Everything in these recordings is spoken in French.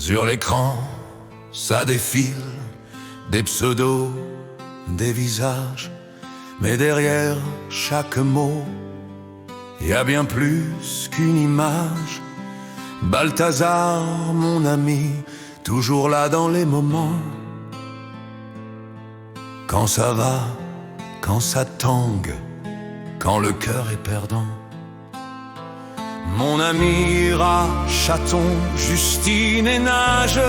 Sur l'écran, ça défile, des pseudos, des visages, mais derrière chaque mot, y a bien plus qu'une image. Balthazar, mon ami, toujours là dans les moments. Quand ça va, quand ça tangue, quand le cœur est perdant. Mon ami rat, chaton, Justine et Nage,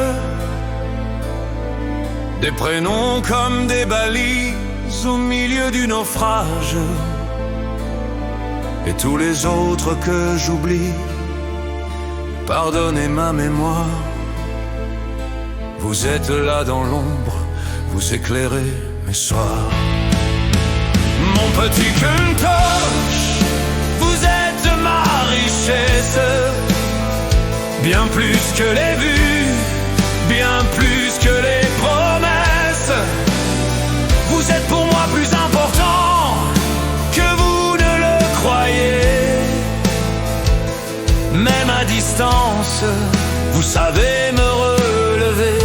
des prénoms comme des balises au milieu du naufrage. Et tous les autres que j'oublie, pardonnez ma mémoire. Vous êtes là dans l'ombre, vous éclairez mes soirs. Mon petit Kentosh, vous êtes ma richesse, bien plus que les vues, bien plus que les promesses. Vous êtes pour moi plus important que vous ne le croyez. Même à distance, vous savez me relever.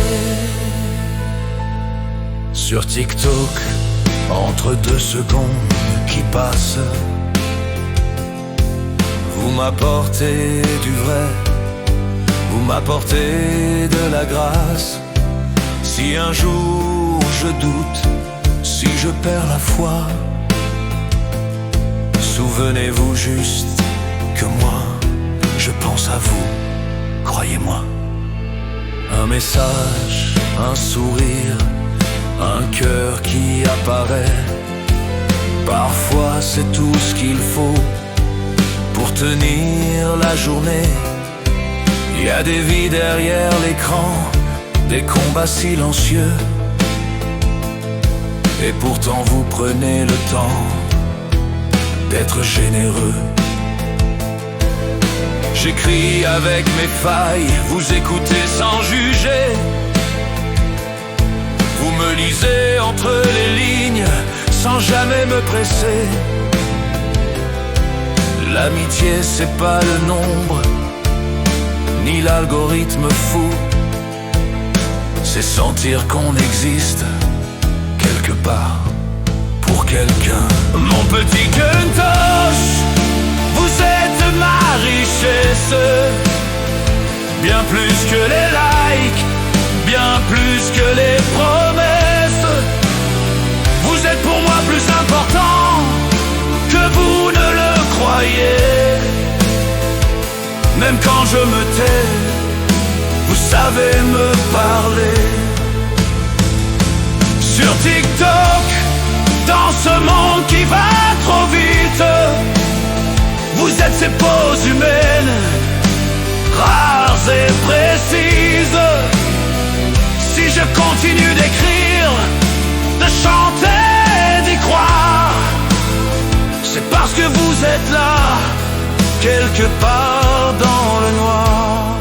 Sur TikTok, entre 2 secondes qui passent, vous m'apportez du vrai, vous m'apportez de la grâce. Si un jour je doute, si je perds la foi, souvenez-vous juste que moi, je pense à vous, croyez-moi. Un message, un sourire, un cœur qui apparaît. Parfois c'est tout ce qu'il faut pour tenir la journée. Il y a des vies derrière l'écran, des combats silencieux. Et pourtant vous prenez le temps d'être généreux. J'écris avec mes failles, vous écoutez sans juger. Vous me lisez entre les lignes, sans jamais me presser. L'amitié c'est pas le nombre, ni l'algorithme fou. C'est sentir qu'on existe quelque part pour quelqu'un. Mon petit Kentosh, vous êtes ma richesse, bien plus que les likes, bien plus que les promesses. Vous êtes pour moi plus important que vous ne le croyez. Même quand je me tais, vous savez me parler. Sur TikTok, dans ce monde qui va trop vite, vous êtes ces poses humaines, rares et précises. Si je continue d'écrire, de chanter, d'y croire, c'est parce que vous êtes là, quelque part dans le noir.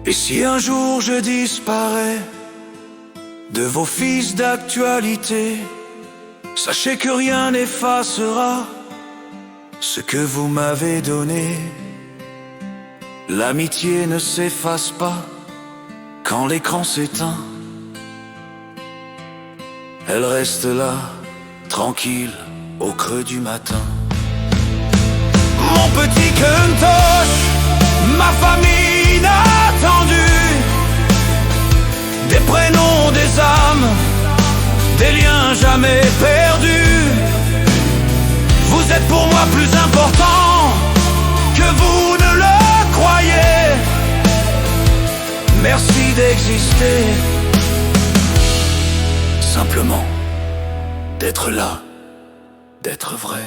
Et si un jour je disparais de vos fils d'actualité, sachez que rien n'effacera ce que vous m'avez donné. L'amitié ne s'efface pas quand l'écran s'éteint. Elle reste là, tranquille, au creux du matin. Mon petit Kentosh, ma famille inattendue, des prénoms, des âmes, des liens jamais perdus. Vous êtes pour moi plus important que vous ne le croyez. Merci d'exister, simplement d'être là, d'être vrai.